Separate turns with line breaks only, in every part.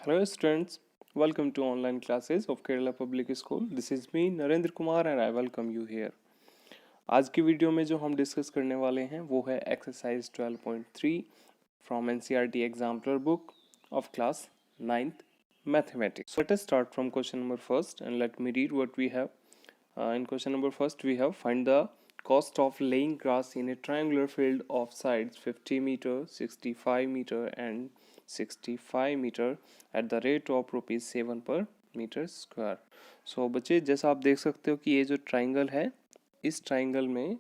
Hello students, welcome to online classes of Kerala Public School. This is me Narendra Kumar and I welcome you here. आज की video में जो हम discuss करने वाले हैं वो है exercise 12.3 from NCERT Exemplar book of class 9th Mathematics. So let us start from question number first and let me read what we have. In question number first we have find the cost of laying grass in a triangular field of sides 50 meter, 65 meter and 65 metre at the rate of rupees 7 per metre square. सो बच्चे जैसा आप देख सकते हो कि ये जो triangle है इस ट्राइंगल में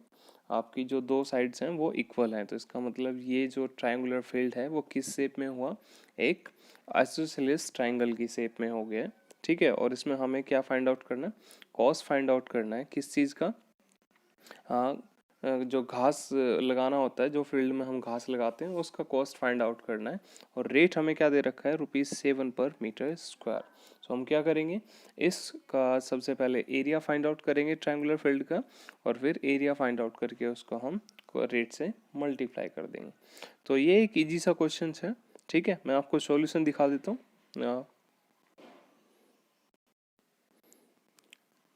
आपकी जो दो साइड्स हैं वो इक्वल हैं. तो इसका मतलब ये जो ट्राइंगुलर फील्ड है वो किस शेप में हुआ, एक आइसोसेलेस ट्राइंगल की शेप में हो गया. ठीक है, और इसमें हमें क्या फाइंड आउट करना है, कॉस्ट फाइंड आउट करना है. किस चीज़ का, जो घास लगाना होता है, जो फील्ड में हम घास लगाते हैं उसका कॉस्ट फाइंड आउट करना है. और रेट हमें क्या दे रखा है, ₹7 पर मीटर स्क्वायर. सो हम क्या करेंगे, इसका सबसे पहले एरिया फाइंड आउट करेंगे ट्रायंगुलर फील्ड का, और फिर एरिया फाइंड आउट करके उसको हम रेट से मल्टीप्लाई कर देंगे. तो ये एक इजी सा क्वेश्चन है. ठीक है, मैं आपको सॉल्यूशन दिखा देता हूँ.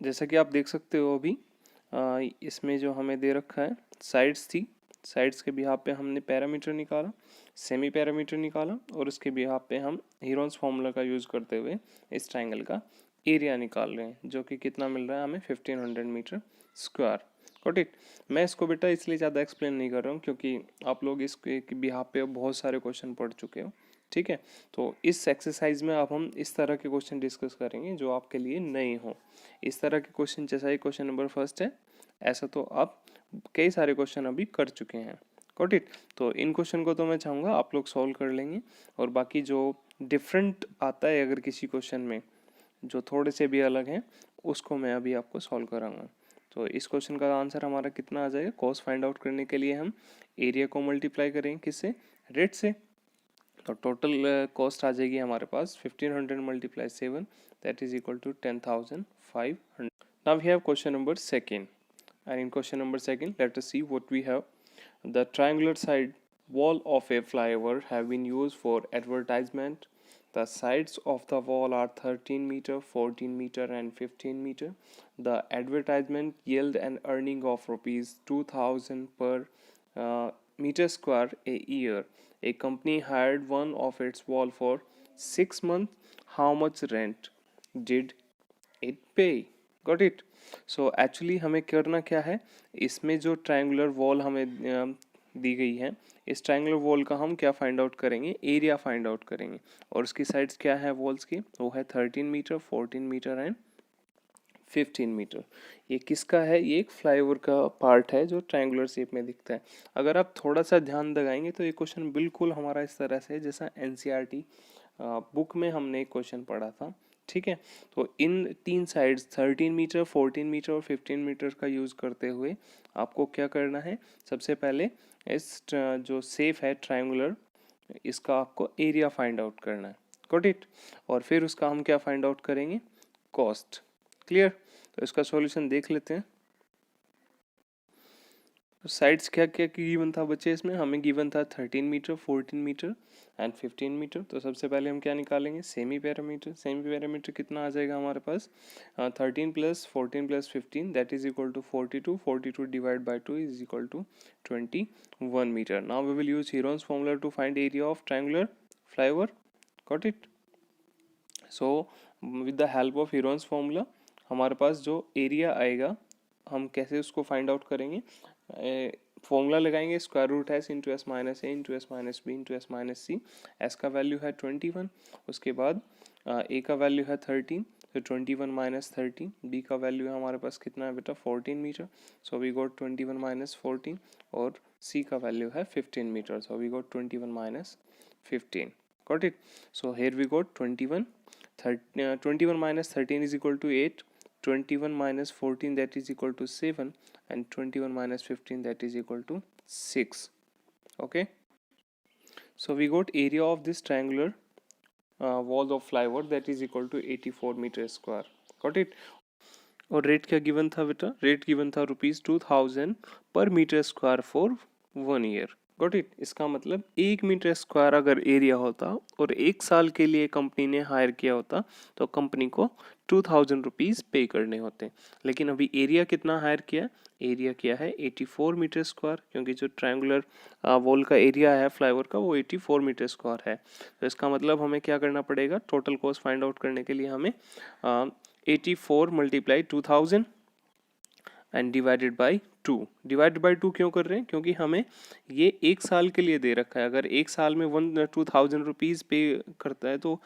जैसा कि आप देख सकते हो अभी इसमें जो हमें दे रखा है साइड्स थी, साइड्स के बिहाफ पे हमने पैरामीटर निकाला, सेमी पैरामीटर निकाला, और उसके बिहाफ पे हम हीरोन्स फार्मूला का यूज़ करते हुए इस ट्राइंगल का एरिया निकाल रहे हैं, जो कि कितना मिल रहा है हमें 1500 मीटर स्क्वायर. Got it. मैं इसको बेटा इसलिए ज़्यादा एक्सप्लेन नहीं कर रहा हूँ क्योंकि आप लोग इसके बिहाफ पे बहुत सारे क्वेश्चन पढ़ चुके हो. ठीक है, तो इस एक्सरसाइज में अब हम इस तरह के क्वेश्चन डिस्कस करेंगे जो आपके लिए नए हो. इस तरह के क्वेश्चन जैसा ही क्वेश्चन नंबर फर्स्ट है, ऐसा तो आप कई सारे क्वेश्चन अभी कर चुके हैं. Got it. तो इन क्वेश्चन को तो मैं चाहूँगा आप लोग सॉल्व कर लेंगे, और बाकी जो डिफरेंट आता है अगर किसी क्वेश्चन में जो थोड़े से भी अलग हैं उसको मैं अभी आपको सॉल्व कराऊंगा. तो इस क्वेश्चन का आंसर हमारा कितना आ जाएगा, कॉस्ट फाइंड आउट करने के लिए हम एरिया को मल्टीप्लाई करेंगे किससे, रेट से. तो टोटल कॉस्ट आ जाएगी हमारे पास 1500 multiply 7, that is equal to 10,500. Now we have question number second. And in question number second, let us see what we have. The triangular side wall of a flyover have been used for advertisement. The sides of the wall are 13 meter, 14 meter and 15 meter. The advertisement yield an earning of rupees 2000 per meter square a year. A company hired one of its wall for 6 months. How much rent did it pay? Got it. So actually हमें करना क्या है, इसमें जो triangular wall हमें दी गई है, इस ट्रायंगुलर वॉल का हम क्या फाइंड आउट करेंगे, एरिया फाइंड आउट करेंगे. और उसकी साइड्स क्या है वॉल्स की, वो है 13 मीटर, 14 मीटर एंड 15 मीटर. ये किसका है, ये एक फ्लाईओवर का पार्ट है जो ट्रायंगुलर शेप में दिखता है. अगर आप थोड़ा सा ध्यान लगाएंगे तो ये क्वेश्चन बिल्कुल हमारा इस तरह से है जैसा एनसीईआरटी बुक में हमने एक क्वेश्चन पढ़ा था. ठीक है, तो इन तीन साइड्स 13 मीटर, 14 मीटर और 15 मीटर का यूज़ करते हुए आपको क्या करना है, सबसे पहले इस जो शेप है ट्रायंगुलर, इसका आपको एरिया फाइंड आउट करना है. Got it. और फिर उसका हम क्या फाइंड आउट करेंगे, कॉस्ट. क्लियर. तो इसका सॉल्यूशन देख लेते हैं. तो साइड्स क्या क्या गिवन था बच्चे, इसमें हमें गिवन था 13 मीटर, 14 मीटर एंड 15 मीटर. तो सबसे पहले हम क्या निकालेंगे, सेमी पैरामीटर. सेमी पैरामीटर कितना आ जाएगा हमारे पास, 13 plus 14 plus 15 that is equal to 42. 42 divide by 2 is equal to 21 metre. Now we will use Heron's formula to find area of triangular flyover. Got it. So with the help of Heron's formula हमारे पास जो area आएगा हम कैसे उसको find out करेंगे, formula लगाएंगे square root S into S minus A into S minus B into S minus C. S का वैल्यू है 21, उसके बाद ए का वैल्यू है 13, तो 21 माइनस 13. बी का वैल्यू है हमारे पास कितना है बेटा 14 metre, so we got 21 minus 14. और सी का वैल्यू है 15 metre, so we got 21 minus 15. Got it. So here we got 21 minus 13 is equal to 8, 21 minus 14 that is equal to 7 and 21 minus 15 that is equal to 6. Okay, so we got area of this triangular wall of flyover that is equal to 84 meter square. Got it. और rate क्या given था बेटा, rate given था ₹2000 per metre square for 1 year. Got it. इसका मतलब 1 metre square अगर area होता और 1 साल के लिए कंपनी ने हायर किया होता तो कंपनी को 2000 रुपीज़ पे करने होते। लेकिन अभी एरिया कितना हायर किया, एरिया किया है 84 मीटर स्क्वायर, क्योंकि जो ट्रायंगुलर वॉल का एरिया है फ्लाईओवर का वो 84 मीटर स्क्वायर है। तो इसका मतलब हमें क्या करना पड़ेगा, टोटल कॉस्ट फाइंड आउट करने के लिए हमें 84 multiply 2000 and divided by 2। Divide by 2 क्यों कर रहे हैं, क्योंकि हमें ये 1 साल के लिए दे रखा है। अगर 1 साल में 2000 रुपीज़ पे करता है तो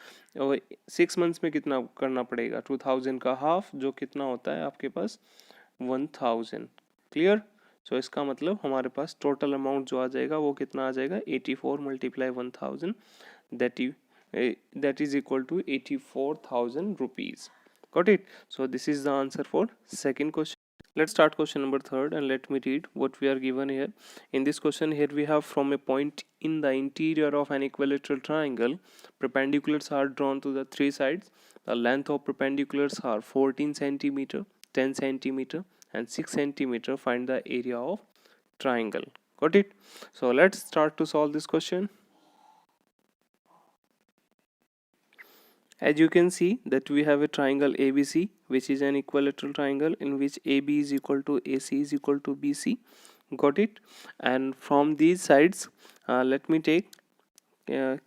6 मंथ्स में कितना करना पड़ेगा, 2000 का हाफ जो कितना होता है आपके पास 1000। क्लियर। सो इसका मतलब हमारे पास टोटल अमाउंट जो आ जाएगा वो कितना आ जाएगा 84 multiply 1000, that you that is equal to 84,000 rupees. Got it? So this is the answer for second question. Let's start question number third and let me read what we are given here. In this question here we have, from a point in the interior of an equilateral triangle, perpendiculars are drawn to the three sides. The length of perpendiculars are 14 centimeter, 10 centimeter and 6 centimeter. Find the area of triangle. Got it? So let's start to solve this question. As you can see that we have a triangle ABC, which is an equilateral triangle in which AB is equal to AC is equal to BC. Got it? And from these sides, let me take uh,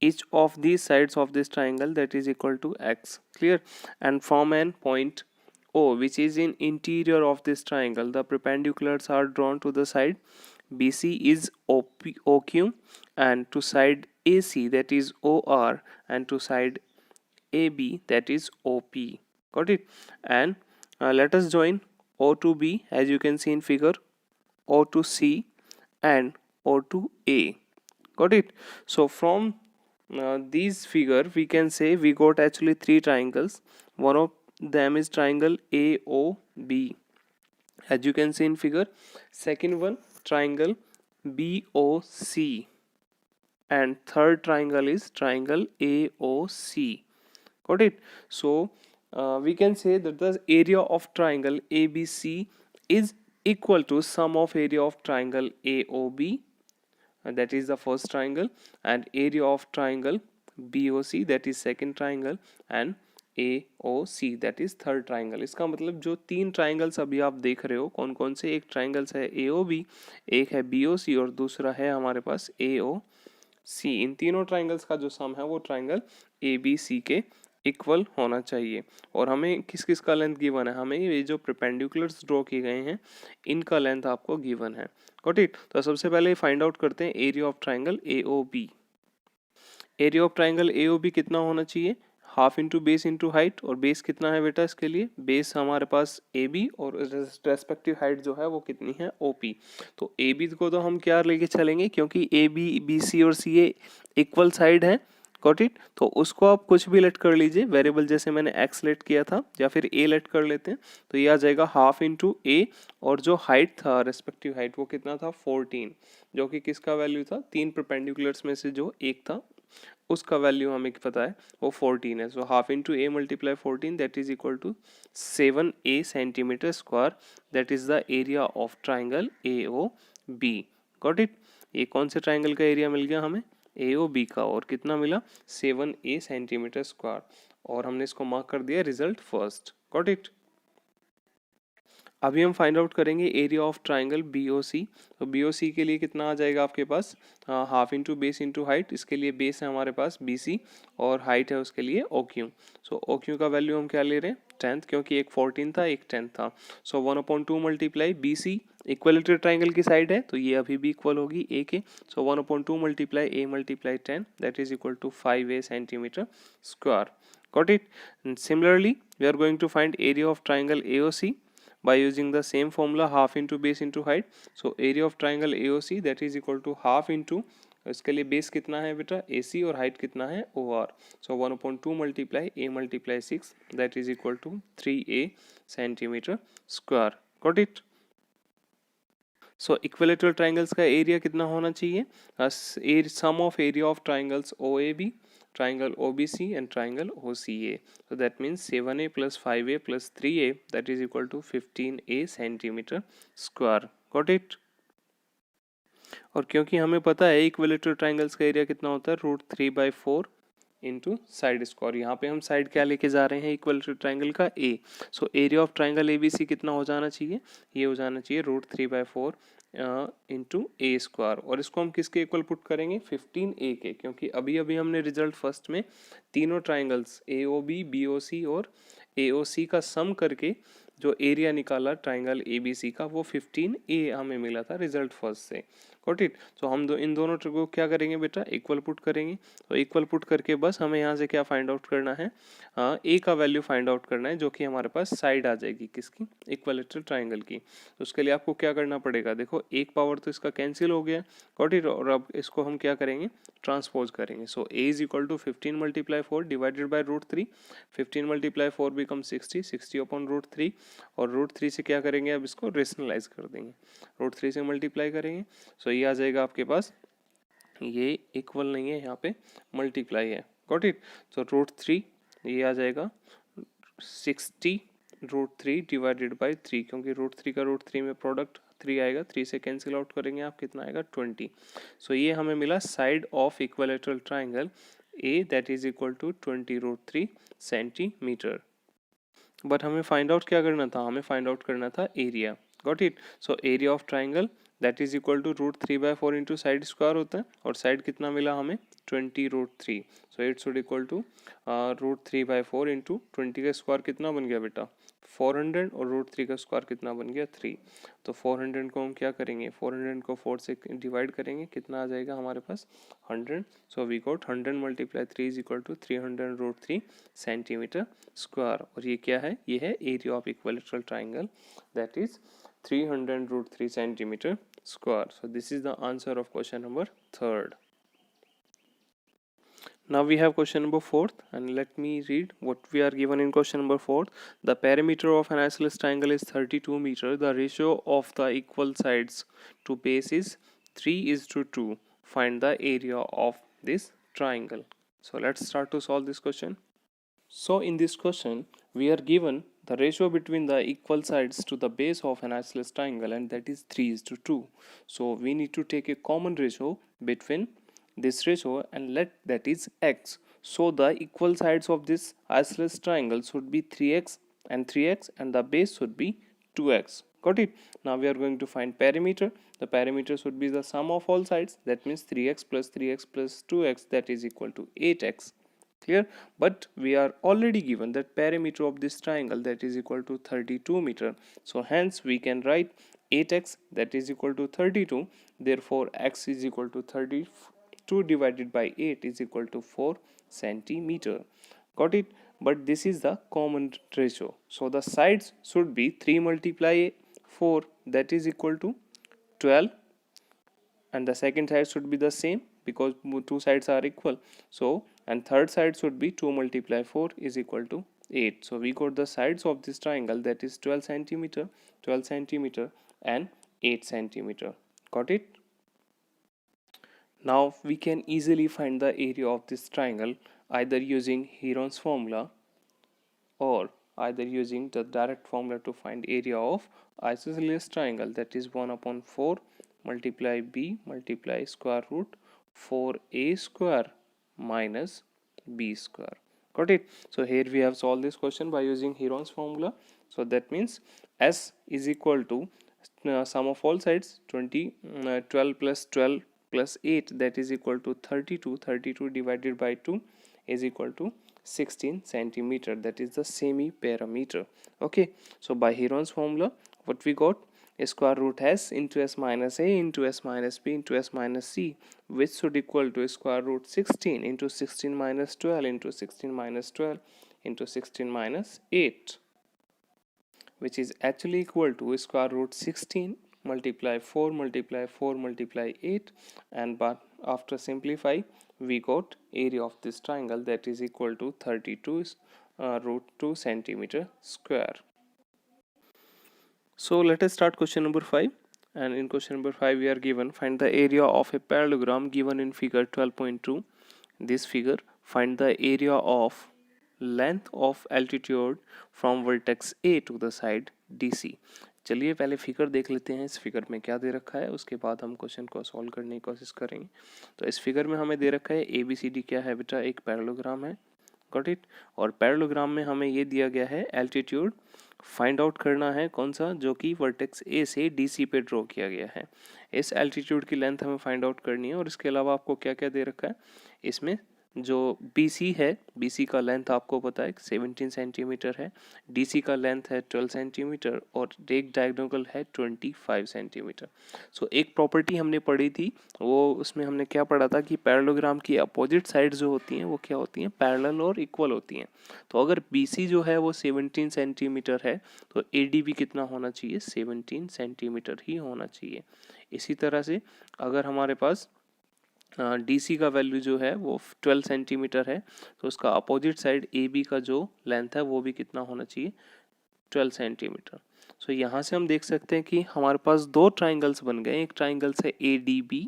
each of these sides of this triangle, that is equal to x. Clear? And from an point O, which is in interior of this triangle, the perpendiculars are drawn to the side BC is OQ, and to side AC, that is OR, and to side AB, that is OP. Got it? And let us join O to B, as you can see in figure, O to C and O to A. Got it? So from these figure we can say we got actually three triangles. One of them is triangle AOB, as you can see in figure. Second one, triangle BOC, and third triangle is triangle AOC. Got it? So we can say that the area of triangle ABC is equal to sum of area of triangle AOB, and that is the first triangle, and area of triangle BOC, that is second triangle, and AOC, that is third triangle. इसका मतलब जो तीन triangles अभी आप देख रहे हो कौन कौन से, एक ट्राइंगल्स है AOB, एक है BOC और दूसरा है हमारे पास AOC। इन तीनों ट्राइंगल्स का जो सम है वो ट्राइंगल ABC के इक्वल होना चाहिए। और हमें किस किस का लेंथ गिवन है, हमें ये जो परपेंडिकुलर्स ड्रॉ किए गए हैं इनका लेंथ आपको गिवन है। Got it? तो सबसे पहले फाइंड आउट करते हैं area of triangle AOB। Area of triangle AOB कितना होना चाहिए, half into base into height. और बेस कितना है बेटा इसके लिए, बेस हमारे पास AB और रेस्पेक्टिव हाइट जो है वो कितनी है OP। तो AB को तो हम क्या लेके चलेंगे, क्योंकि AB BC और CA इक्वल साइड है। Got it? तो उसको आप कुछ भी लेट कर लीजिए वेरिएबल, जैसे मैंने x लेट किया था, या फिर a लेट कर लेते हैं। तो ये आ जाएगा हाफ इंटू a, और जो हाइट था रेस्पेक्टिव हाइट वो कितना था 14, जो कि किसका वैल्यू था, तीन परपेंडिकुलर्स में से जो एक था उसका वैल्यू हमें पता है वो 14 है। So half into a multiply 14, that is equal to 7a centimetre square, that is the area of triangle AOB। Got it? ये कौन से ट्राइंगल का एरिया मिल गया हमें, AOB का, और कितना मिला 7a सेंटीमीटर स्क्वायर, और हमने इसको मार्क कर दिया रिजल्ट फर्स्ट। Got it? अभी हम फाइंड आउट करेंगे एरिया ऑफ ट्राइंगल BOC। तो BOC के लिए कितना आ जाएगा आपके पास, half into base into height. इसके लिए बेस है हमारे पास BC और हाइट है उसके लिए OQ। सो OQ का वैल्यू हम क्या ले रहे हैं 10th, क्योंकि एक 14 था एक 10 था। So 1/2 multiply BC, equilateral triangle की साइड है तो ये अभी भी इक्वल होगी A के। So 1/2 multiply A multiply 10, that is equal to 5a centimetre square. Got it? And similarly, we are going to find area of triangle AOC by using the same formula, half into base into height. So area of triangle AOC, that is equal to half into, इसके लिए base कितना है बेटा AC और height कितना है OR। So 1/2 multiply A multiply 6, that is equal to 3a centimetre square. Got it? So equilateral triangles का area कितना होना चाहिए, sum of area of triangles OAB, triangle OBC and triangle OCA. So that means 7a plus 5a plus 3a, that is equal to 15a centimeter square. Got it? और क्योंकि हमें पता है equilateral triangles का area कितना होता है √3/4 into side square. यहाँ पे हम साइड क्या लेके जा रहे हैं इक्विलेटरल ट्राइंगल का A. So area of triangle ABC कितना हो जाना चाहिए, ये हो जाना चाहिए √3/4 इंटू ए स्क्वायर। और इसको हम किसके इक्वल पुट करेंगे 15A के, क्योंकि अभी अभी हमने रिजल्ट फर्स्ट में तीनों ट्राइंगल्स AOB BOC और AOC का सम करके जो एरिया निकाला ट्राइंगल ABC का वो 15A हमें मिला था रिजल्ट फर्स्ट से। Got it. तो हम इन दोनों को क्या करेंगे बेटा, इक्वल पुट करेंगे। तो इक्वल पुट करके बस हमें यहाँ से क्या फाइंड आउट करना है, ए का वैल्यू फाइंड आउट करना है, जो कि हमारे पास साइड आ जाएगी किसकी, इक्विलेटरल ट्राइंगल की। तो उसके लिए आपको क्या करना पड़ेगा, देखो एक पावर तो इसका कैंसिल हो गया, गॉट इट। और अब इसको हम क्या करेंगे, ट्रांसपोज करेंगे। So A is equal to 15 × 4 divided by √3। 15 × 4 become 60, 60/√3। और √3 से क्या करेंगे, अब इसको रेशनलाइज कर देंगे, √3 से मल्टीप्लाई करेंगे। सो ये आ जाएगा आपके पास, ये इक्वल नहीं है, यहाँ पे मल्टीप्लाई है, गॉट इट। तो √3 ये आ जाएगा 60 √3 डिवाइडेड बाई 3, क्योंकि √3 का √3 में प्रोडक्ट 3 आएगा, 3 से कैंसिल आउट करेंगे आप, कितना आएगा 20। सो ये हमें मिला side of equilateral triangle A, that is equal to 20√3 centimetre. But हमें फाइंड आउट क्या करना था, हमें फाइंड आउट करना था area, got it. So area of triangle that is equal to √3/4 into side square होता है, और साइड कितना मिला हमें 20√3। So it should equal to √3/4 into 20 का स्क्वायर कितना बन गया बेटा 400, और √3 का स्क्वायर कितना बन गया 3। तो 400 को हम क्या करेंगे, 400 को 4 से डिवाइड करेंगे, कितना आ जाएगा हमारे पास 100। So we got 100 × 3 is equal to 300√3 centimetre square. और ये क्या है, ये है area of equilateral triangle, that is 300√3 centimetre square. So this is the answer of question number 3rd. Now we have question number 4th, and let me read what we are given in question number 4th. The perimeter of an isosceles triangle is 32 meter. The ratio of the equal sides to base is 3:2. Find the area of this triangle. So let's start to solve this question. So in this question we are given the ratio between the equal sides to the base of an isosceles triangle, and that is 3:2. So we need to take a common ratio between this ratio and let that is x. So the equal sides of this isosceles triangle should be 3x and 3x, and the base should be 2x. Got it? Now we are going to find perimeter. The perimeter should be the sum of all sides, that means 3x plus 3x plus 2x, that is equal to 8x. Clear? But we are already given that perimeter of this triangle, that is equal to 32 meter. So hence we can write 8x, that is equal to 32. Therefore x is equal to 32 divided by 8 is equal to 4 centimeter. Got it? But this is the common ratio. So the sides should be 3 multiply 4, that is equal to 12, and the second side should be the same because two sides are equal. So and third side should be 2 multiply 4 is equal to 8. So we got the sides of this triangle, that is 12 centimeter, 12 centimeter and 8 centimeter. Got it? Now we can easily find the area of this triangle either using Heron's formula or either using the direct formula to find area of isosceles triangle, that is 1/4 multiply b multiply square root 4a square minus b square. Got it? So here we have solved this question by using Heron's formula. So that means s is equal to sum of all sides 12 plus 12 plus 8, that is equal to 32. 32 divided by 2 is equal to 16 centimeter, that is the semi perimeter. Okay, so by Heron's formula what we got, a square root s into s minus a into s minus b into s minus c, which should equal to square root 16 into 16 minus 12 into 16 minus 12 into 16 minus 8, which is actually equal to square root 16 multiply 4 multiply 4 multiply 8, and but after simplify we got area of this triangle, that is equal to 32 √2 centimeter square. So let us start question number 5, and in question number 5 we are given find the area of a parallelogram given in figure 12.2. This figure, find the area of length of altitude from vertex A to the side DC. चलिए पहले figure देख लेते हैं, इस figure में क्या दे रखा है, उसके बाद हम क्वेश्चन को सॉल्व करने की कोशिश करेंगे। तो इस फिगर में हमें दे रखा है ABCD क्या है बेटा, एक पैरेललोग्राम है, गॉट इट। और पैरेललोग्राम में हमें ये दिया गया है एल्टीट्यूड फाइंड आउट करना है, कौन सा, जो कि वर्टेक्स A से DC पे ड्रॉ किया गया है। इस एल्टीट्यूड की लेंथ हमें फाइंड आउट करनी है। और इसके अलावा आपको क्या क्या दे रखा है, इसमें जो BC है, BC का लेंथ आपको पता है 17 सेंटीमीटर है, DC का लेंथ है 12 सेंटीमीटर और एक डायगोनल है 25 सेंटीमीटर। सो एक प्रॉपर्टी हमने पढ़ी थी, वो उसमें हमने क्या पढ़ा था कि पैरेललोग्राम की अपोजिट साइड जो होती हैं वो क्या होती हैं, पैरेलल और इक्वल होती हैं। तो अगर BC जो है वो 17 सेंटीमीटर है तो AD भी कितना होना चाहिए, 17 सेंटीमीटर ही होना चाहिए। इसी तरह से अगर हमारे पास DC का वैल्यू जो है वो 12 सेंटीमीटर है तो उसका अपोजिट साइड AB का जो लेंथ है वो भी कितना होना चाहिए, 12 सेंटीमीटर। सो यहाँ से हम देख सकते हैं कि हमारे पास दो ट्राइंगल्स बन गए, एक ट्राइंगल है ADB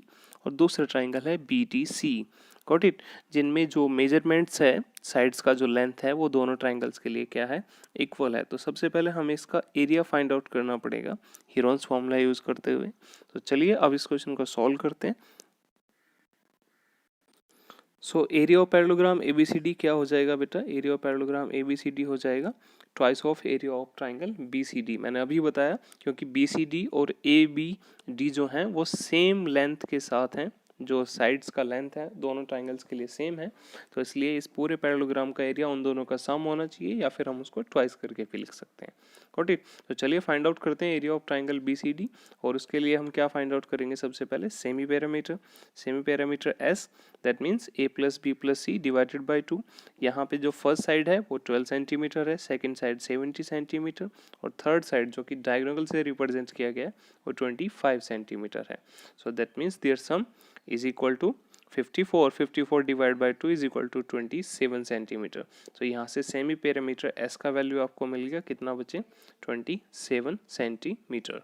और दूसरा ट्राइंगल है BDC, गॉट इट, जिनमें जो मेजरमेंट्स है साइड्स का जो लेंथ है वो दोनों ट्राइंगल्स के लिए क्या है, इक्वल है। तो सबसे पहले हमें इसका एरिया फाइंड आउट करना पड़ेगा हीरोन्स फॉर्मूला यूज करते हुए। तो चलिए अब इस क्वेश्चन को सॉल्व करते हैं। सो एरिया ऑफ पैरेललोग्राम ABCD क्या हो जाएगा बेटा, एरिया ऑफ पैरेललोग्राम ABCD हो जाएगा twice of area of triangle BCD। मैंने अभी बताया क्योंकि BCD और ABD जो हैं वो सेम लेंथ के साथ हैं, जो साइड्स का लेंथ है दोनों ट्राइंगल्स के लिए सेम है, तो इसलिए इस पूरे पैरेललोग्राम का एरिया उन दोनों का सम होना चाहिए, या फिर हम उसको ट्वाइस करके भी लिख सकते हैं, गॉट इट। तो चलिए फाइंड आउट करते हैं एरिया ऑफ ट्राइंगल BCD। और उसके लिए हम क्या फाइंड आउट करेंगे, सबसे पहले semi parameter S, that means A plus B plus C divided by 2। यहाँ पे जो फर्स्ट साइड है वो 12 सेंटीमीटर है, सेकंड साइड 70 सेंटीमीटर और थर्ड साइड जो कि डायगोनल से रिप्रेजेंट किया गया है वो 25 सेंटीमीटर है। So that means their sum is equal to 54 divide by 2 is equal to 27 centimetre. तो यहाँ से सेमी पैरामीटर S का वैल्यू आपको मिल गया, कितना बचे, 27 centimetre.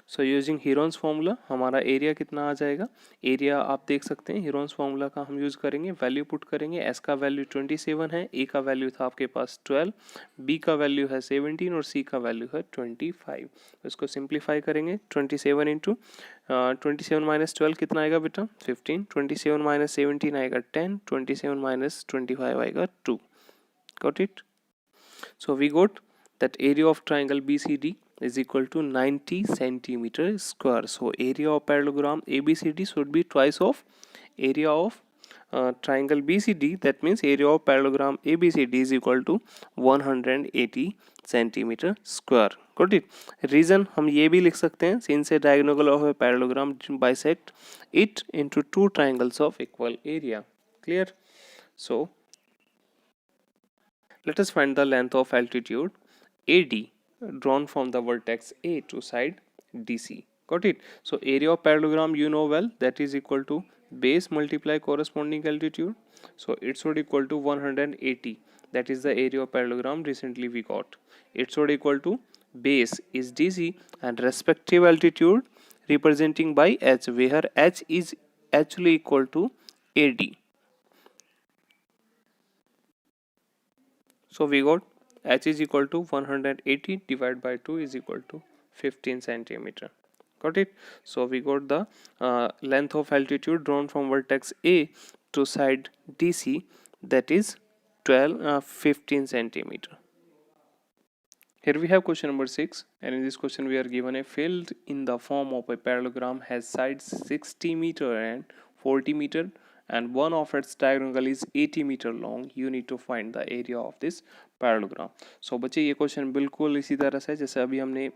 So using Heron's formula हमारा एरिया कितना आ जाएगा, एरिया आप देख सकते हैं हीरोन्स फार्मूला का हम यूज करेंगे, वैल्यू पुट करेंगे। S का वैल्यू 27 है, A का वैल्यू था आपके पास 12, B का वैल्यू है 17 और C का वैल्यू है 25। तो इसको सिंप्लीफाई करेंगे, 27 इंटू 27 माइनस 12 कितना आएगा बेटा, 15, 27 माइनस 17 आएगा 10, 27 माइनस 25 आएगा 2, got it. So we got that area of triangle BCD is equal to 90 centimeter square. So area of parallelogram ABCD should be twice of area of triangle BCD. That means area of parallelogram ABCD is equal to 180 centimeter square. Got it? Reason हम ये भी लिख सकते हैं, since a diagonal of a parallelogram bisect it into two triangles of equal area. Clear? So let us find the length of altitude AD drawn from the vertex A to side DC. Got it? So area of parallelogram you know well, that is equal to base multiply corresponding altitude. So it should equal to 180. That is the area of parallelogram recently we got. It should equal to base is DC and respective altitude representing by H, where H is actually equal to AD. So we got H is equal to 180 divided by 2 is equal to 15 centimeter. Got it? So we got the length of altitude drawn from vertex A to side DC, that is 15 centimeter. Here we have question number 6, and in this question we are given a field in the form of a parallelogram has sides 60 meter and 40 meter and one of its diagonal is 80 meter long. You need to find the area of this parallelogram. So बच्चे ये question बिल्कुल इसी तरह से जैसे अभी हमने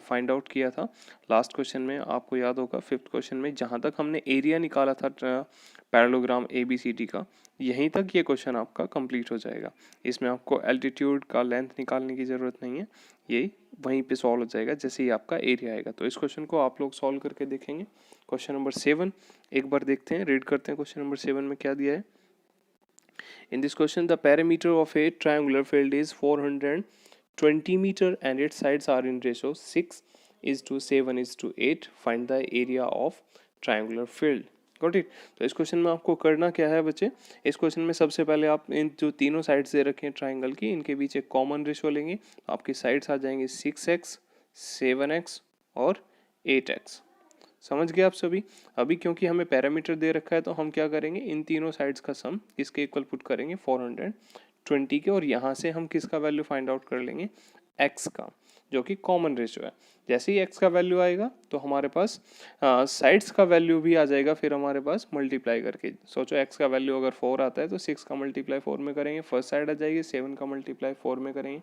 find out किया था लास्ट क्वेश्चन में, आपको याद होगा फिफ्थ क्वेश्चन में जहाँ तक हमने एरिया निकाला था पैरेललोग्राम ABCD का, यहीं तक ये क्वेश्चन आपका कंप्लीट हो जाएगा। इसमें आपको एल्टीट्यूड का लेंथ निकालने की ज़रूरत नहीं है, ये वहीं पे सॉल्व हो जाएगा जैसे ही आपका एरिया आएगा। तो इस क्वेश्चन को आप लोग सॉल्व करके देखेंगे। क्वेश्चन नंबर 7 एक बार देखते हैं, रीड करते हैं क्वेश्चन नंबर 7 में क्या दिया है। In this question, the perimeter of a triangular field is 420 meter and its sides are in ratio 6:7:8. Find the area of triangular field. Got it? तो इस क्वेश्चन में आपको करना क्या है बच्चे, इस क्वेश्चन में सबसे पहले आप इन जो तीनों साइड्स दे रखे हैं ट्राइंगल की, इनके बीच एक कॉमन रेशो लेंगे। आपकी साइड्स आ जाएंगे 6x 7x और 8x। समझ गए आप सभी। अभी क्योंकि हमें पैरामीटर दे रखा है तो हम क्या करेंगे, इन तीनों साइड्स का सम इसके इक्वल पुट करेंगे 420 के, और यहाँ से हम किसका वैल्यू फाइंड आउट कर लेंगे, x का, जो कि कॉमन रेशियो है। जैसे ही x का वैल्यू आएगा तो हमारे पास साइड्स का वैल्यू भी आ जाएगा, फिर हमारे पास मल्टीप्लाई करके। सोचो x का वैल्यू अगर 4 आता है तो 6 का मल्टीप्लाई 4 में करेंगे, फर्स्ट साइड आ जाएगी, 7 का मल्टीप्लाई 4 में करेंगे,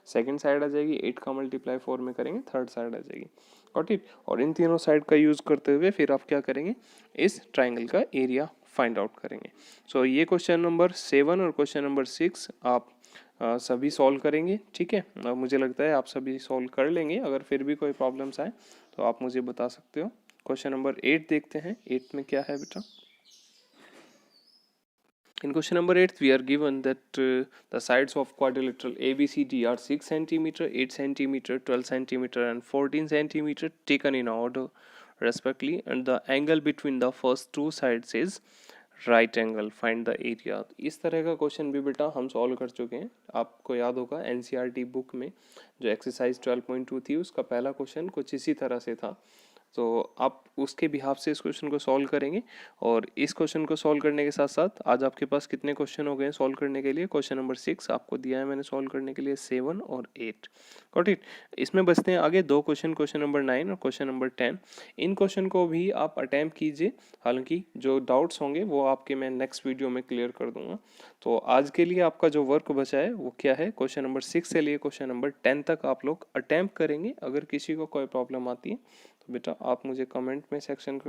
सेकंड साइड आ जाएगी, 8 का मल्टीप्लाई 4 में करेंगे, थर्ड साइड आ जाएगी। Got it. और इन तीनों साइड का यूज़ करते हुए फिर आप क्या करेंगे, इस ट्राइंगल का एरिया फाइंड आउट करेंगे। सो ये क्वेश्चन नंबर 7 और क्वेश्चन नंबर 6 आप सभी सॉल्व करेंगे। ठीक है, मुझे लगता है आप सभी सॉल्व कर लेंगे। अगर फिर भी कोई प्रॉब्लम्स आए तो आप मुझे बता सकते हो। क्वेश्चन नंबर 8 देखते हैं, 8 में क्या है बेटा। In question number 8, we are given that the sides of quadrilateral ABCD are 6 centimeter, 8 centimeter, 12 centimeter, and 14 centimeter taken in order respectively, and the angle between the first two sides is right angle, find the area. इस तरह का question भी बेटा हम solve कर चुके हैं। आपको याद होगा एनसीईआरटी बुक में जो एक्सरसाइज 12.2 थी उसका पहला क्वेश्चन कुछ इसी तरह से था। तो आप उसके बिहाफ से इस क्वेश्चन को सॉल्व करेंगे। और इस क्वेश्चन को सॉल्व करने के साथ साथ आज आपके पास कितने क्वेश्चन हो गए हैं सॉल्व करने के लिए। क्वेश्चन नंबर 6 आपको दिया है मैंने सॉल्व करने के लिए, 7 और 8। Got it. इसमें बचते हैं आगे दो क्वेश्चन, क्वेश्चन नंबर 9 और क्वेश्चन नंबर 10। इन क्वेश्चन को भी आप अटैम्प्ट कीजिए, हालांकि जो डाउट्स होंगे वो आपके मैं नेक्स्ट वीडियो में क्लियर कर दूंगा। तो आज के लिए आपका जो वर्क बचा है वो क्या है, क्वेश्चन नंबर 6 से लिए क्वेश्चन नंबर 10 तक आप लोग अटैम्प्ट करेंगे। अगर किसी को कोई प्रॉब्लम आती है तो बेटा आप मुझे कमेंट में सेक्शन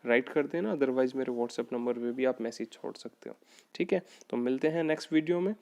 राइट कर देना, अदरवाइज मेरे व्हाट्सएप नंबर पे भी आप मैसेज छोड़ सकते हो। ठीक है, तो मिलते हैं नेक्स्ट वीडियो में।